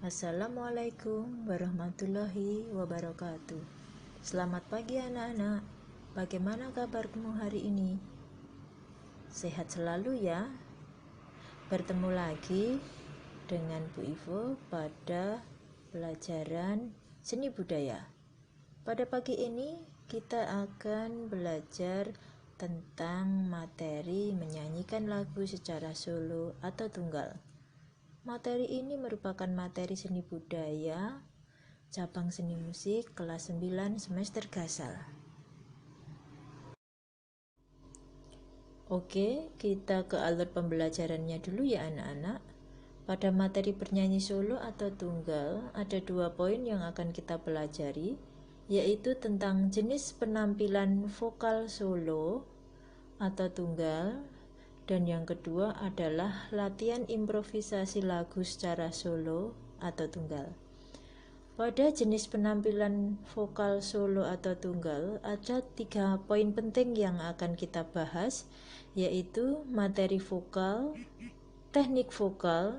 Assalamualaikum warahmatullahi wabarakatuh. Selamat pagi anak-anak. Bagaimana kabarmu hari ini? Sehat selalu ya. Bertemu lagi dengan Bu Ivo pada pelajaran seni budaya. Pada pagi ini kita akan belajar tentang materi menyanyikan lagu secara solo atau tunggal. Materi ini merupakan materi seni budaya cabang seni musik kelas 9 semester Gasal. Oke, kita ke alur pembelajarannya dulu ya anak-anak. Pada materi bernyanyi solo atau tunggal ada 2 poin yang akan kita pelajari, yaitu tentang jenis penampilan vokal solo atau tunggal, dan yang kedua adalah latihan improvisasi lagu secara solo atau tunggal. Pada jenis penampilan vokal solo atau tunggal ada 3 poin penting yang akan kita bahas, yaitu materi vokal, teknik vokal,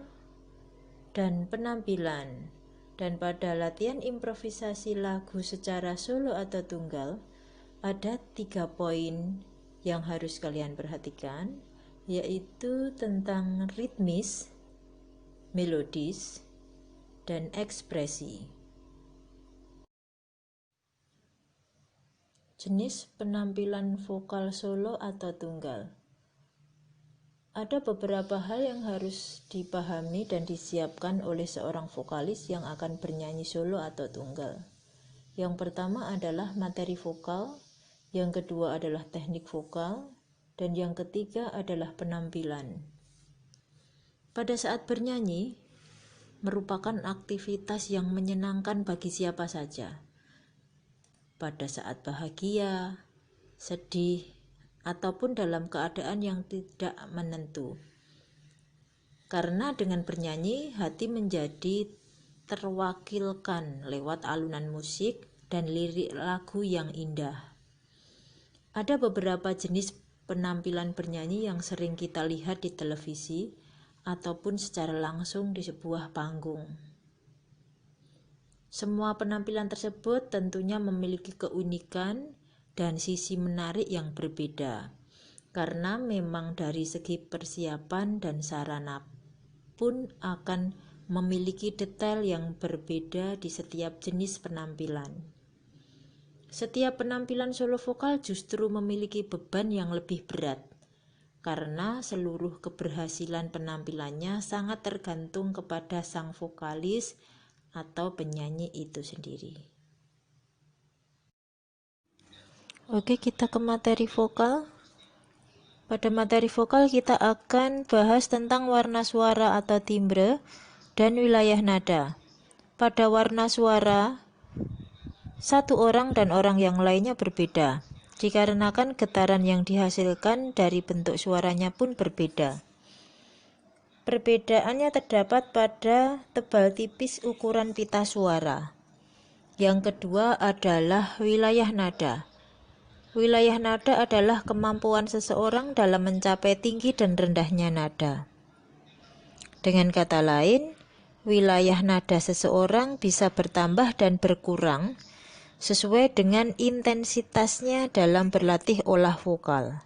dan penampilan. Dan pada latihan improvisasi lagu secara solo atau tunggal ada 3 poin yang harus kalian perhatikan, yaitu tentang ritmis, melodis, dan ekspresi. Jenis penampilan vokal solo atau tunggal. Ada beberapa hal yang harus dipahami dan disiapkan oleh seorang vokalis yang akan bernyanyi solo atau tunggal. Yang pertama adalah materi vokal, yang kedua adalah teknik vokal, dan yang ketiga adalah penampilan. Pada saat bernyanyi, merupakan aktivitas yang menyenangkan bagi siapa saja. Pada saat bahagia, sedih, ataupun dalam keadaan yang tidak menentu. Karena dengan bernyanyi, hati menjadi terwakilkan lewat alunan musik dan lirik lagu yang indah. Ada beberapa jenis penampilan bernyanyi yang sering kita lihat di televisi ataupun secara langsung di sebuah panggung. Semua penampilan tersebut tentunya memiliki keunikan dan sisi menarik yang berbeda, karena memang dari segi persiapan dan sarana pun akan memiliki detail yang berbeda di setiap jenis penampilan. Setiap penampilan solo vokal justru memiliki beban yang lebih berat, karena seluruh keberhasilan penampilannya sangat tergantung kepada sang vokalis atau penyanyi itu sendiri. Oke, kita ke materi vokal. Pada materi vokal kita akan bahas tentang warna suara atau timbre dan wilayah nada. Pada warna suara, satu orang dan orang yang lainnya berbeda, dikarenakan getaran yang dihasilkan dari bentuk suaranya pun berbeda. Perbedaannya terdapat pada tebal tipis ukuran pita suara. Yang kedua adalah wilayah nada. Wilayah nada adalah kemampuan seseorang dalam mencapai tinggi dan rendahnya nada. Dengan kata lain, wilayah nada seseorang bisa bertambah dan berkurang sesuai dengan intensitasnya dalam berlatih olah vokal.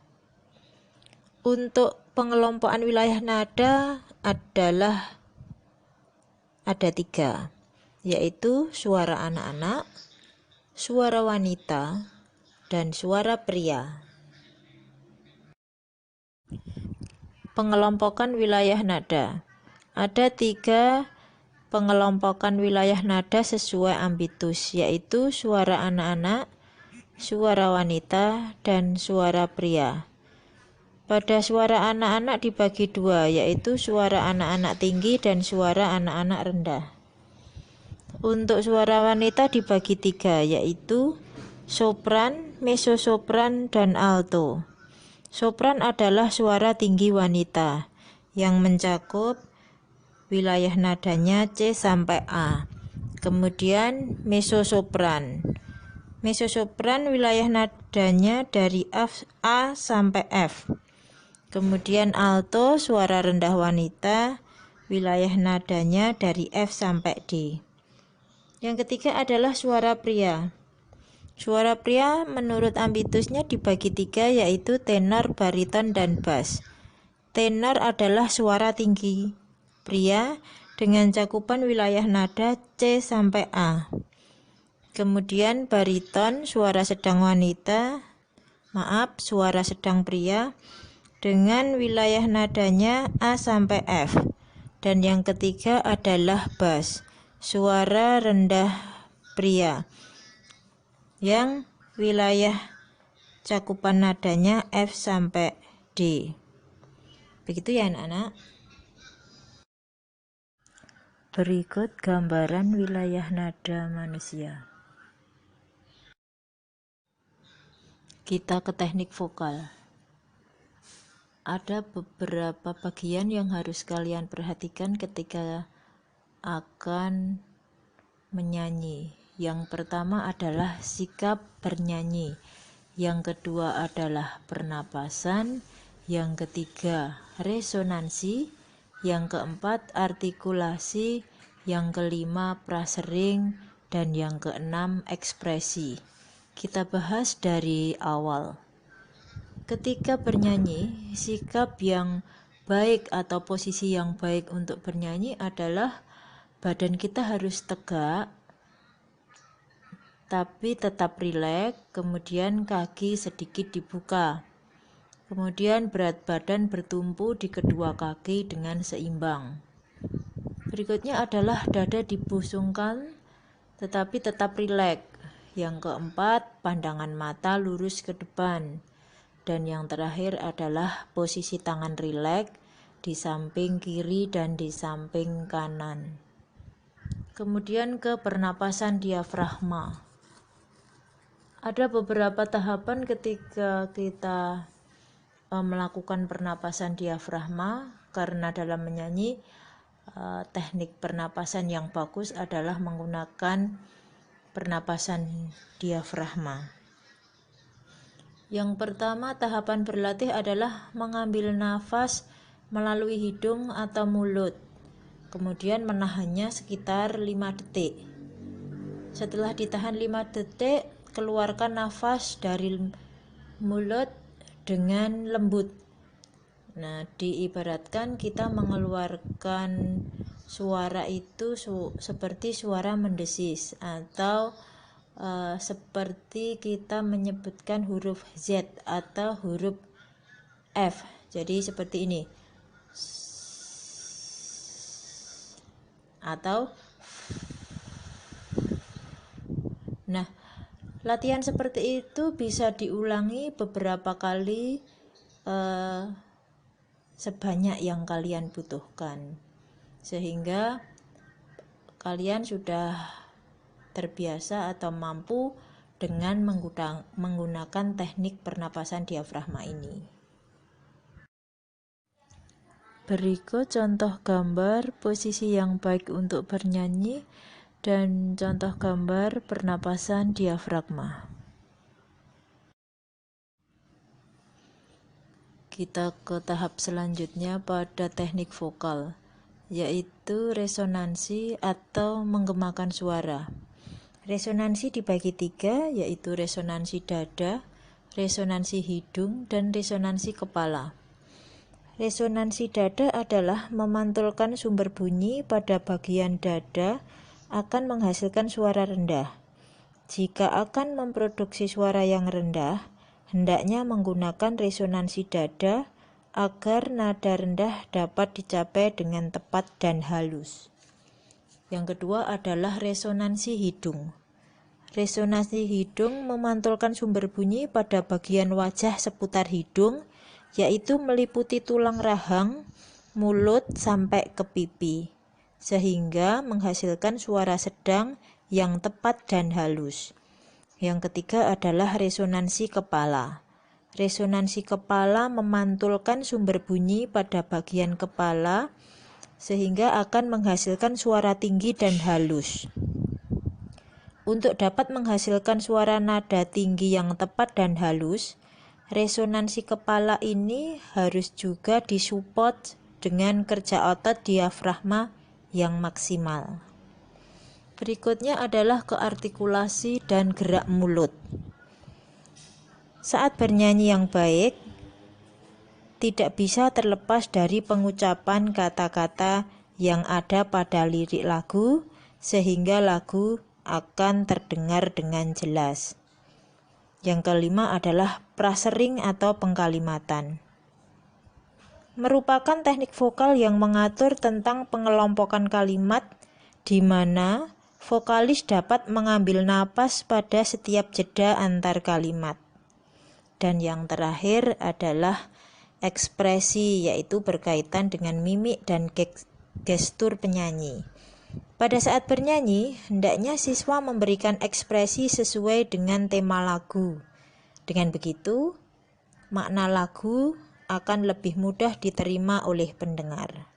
Untuk pengelompokan wilayah nada ada 3, yaitu suara anak-anak, suara wanita, dan suara pria. Pengelompokan wilayah nada. Ada 3 pengelompokan wilayah nada sesuai ambitus, yaitu suara anak-anak, suara wanita, dan suara pria. Pada suara anak-anak dibagi 2, yaitu suara anak-anak tinggi dan suara anak-anak rendah. Untuk suara wanita dibagi 3, yaitu sopran, mezzo-sopran, dan alto. Sopran adalah suara tinggi wanita yang mencakup wilayah nadanya C sampai A. Kemudian mezzo-sopran. Mezzo-sopran wilayah nadanya dari A sampai F. Kemudian alto, suara rendah wanita, wilayah nadanya dari F sampai D. Yang ketiga adalah suara pria. Suara pria menurut ambitusnya dibagi 3, yaitu tenor, bariton, dan bass. Tenor adalah suara tinggi pria dengan cakupan wilayah nada C sampai A. Kemudian bariton, suara sedang suara sedang pria dengan wilayah nadanya A sampai F. Dan yang ketiga adalah bass, suara rendah pria yang wilayah cakupan nadanya F sampai D. Begitu ya anak-anak. Berikut gambaran wilayah nada manusia. Kita ke teknik vokal. Ada beberapa bagian yang harus kalian perhatikan ketika akan menyanyi. Yang pertama adalah sikap bernyanyi. Yang kedua adalah pernapasan. Yang ketiga resonansi. Yang keempat artikulasi. Yang kelima prasering. Dan yang keenam ekspresi. Kita bahas dari awal. Ketika bernyanyi, sikap yang baik atau posisi yang baik untuk bernyanyi adalah badan kita harus tegak tapi tetap rileks, kemudian kaki sedikit dibuka. Kemudian berat badan bertumpu di kedua kaki dengan seimbang. Berikutnya adalah dada dibusungkan tetapi tetap rileks. Yang keempat, pandangan mata lurus ke depan. Dan yang terakhir adalah posisi tangan rileks di samping kiri dan di samping kanan. Kemudian ke pernapasan diafragma. Ada beberapa tahapan ketika kita melakukan pernapasan diafragma, karena dalam menyanyi teknik pernapasan yang bagus adalah menggunakan pernapasan diafragma. Yang pertama, tahapan berlatih adalah mengambil nafas melalui hidung atau mulut, kemudian menahannya sekitar 5 detik. Setelah ditahan 5 detik, keluarkan nafas dari mulut dengan lembut. Nah, diibaratkan kita mengeluarkan suara itu seperti suara mendesis, atau seperti kita menyebutkan huruf Z atau huruf F. Jadi seperti ini. Atau nah, latihan seperti itu bisa diulangi beberapa kali sebanyak yang kalian butuhkan, sehingga kalian sudah terbiasa atau mampu dengan menggunakan teknik pernapasan diafragma ini. Berikut contoh gambar posisi yang baik untuk bernyanyi dan contoh gambar pernapasan diafragma. Kita ke tahap selanjutnya pada teknik vokal, yaitu resonansi atau menggemakan suara. Resonansi dibagi 3, yaitu resonansi dada, resonansi hidung, dan resonansi kepala. Resonansi dada adalah memantulkan sumber bunyi pada bagian dada akan menghasilkan suara rendah. Jika akan memproduksi suara yang rendah, hendaknya menggunakan resonansi dada agar nada rendah dapat dicapai dengan tepat dan halus. Yang kedua adalah resonansi hidung. Resonansi hidung memantulkan sumber bunyi pada bagian wajah seputar hidung, yaitu meliputi tulang rahang, mulut sampai ke pipi, sehingga menghasilkan suara sedang yang tepat dan halus. Yang ketiga adalah resonansi kepala. Resonansi kepala memantulkan sumber bunyi pada bagian kepala, sehingga akan menghasilkan suara tinggi dan halus. Untuk dapat menghasilkan suara nada tinggi yang tepat dan halus, resonansi kepala ini harus juga disupport dengan kerja otot diafragma yang maksimal. Berikutnya adalah keartikulasi dan gerak mulut. Saat bernyanyi yang baik, tidak bisa terlepas dari pengucapan kata-kata yang ada pada lirik lagu, sehingga lagu akan terdengar dengan jelas. Yang kelima adalah prasering atau pengkalimatan. Merupakan teknik vokal yang mengatur tentang pengelompokan kalimat di mana vokalis dapat mengambil napas pada setiap jeda antar kalimat. Dan yang terakhir adalah ekspresi, yaitu berkaitan dengan mimik dan gestur penyanyi. Pada saat bernyanyi, hendaknya siswa memberikan ekspresi sesuai dengan tema lagu. Dengan begitu, makna lagu akan lebih mudah diterima oleh pendengar.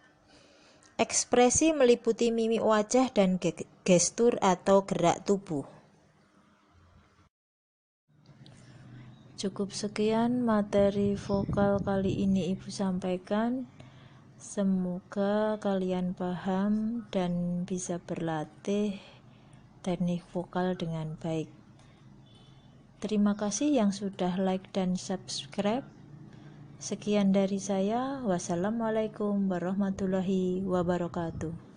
Ekspresi meliputi mimik wajah dan gestur atau gerak tubuh. Cukup sekian materi vokal kali ini Ibu sampaikan. Semoga kalian paham dan bisa berlatih teknik vokal dengan baik. Terima kasih yang sudah like dan subscribe. Sekian dari saya. Wassalamualaikum warahmatullahi wabarakatuh.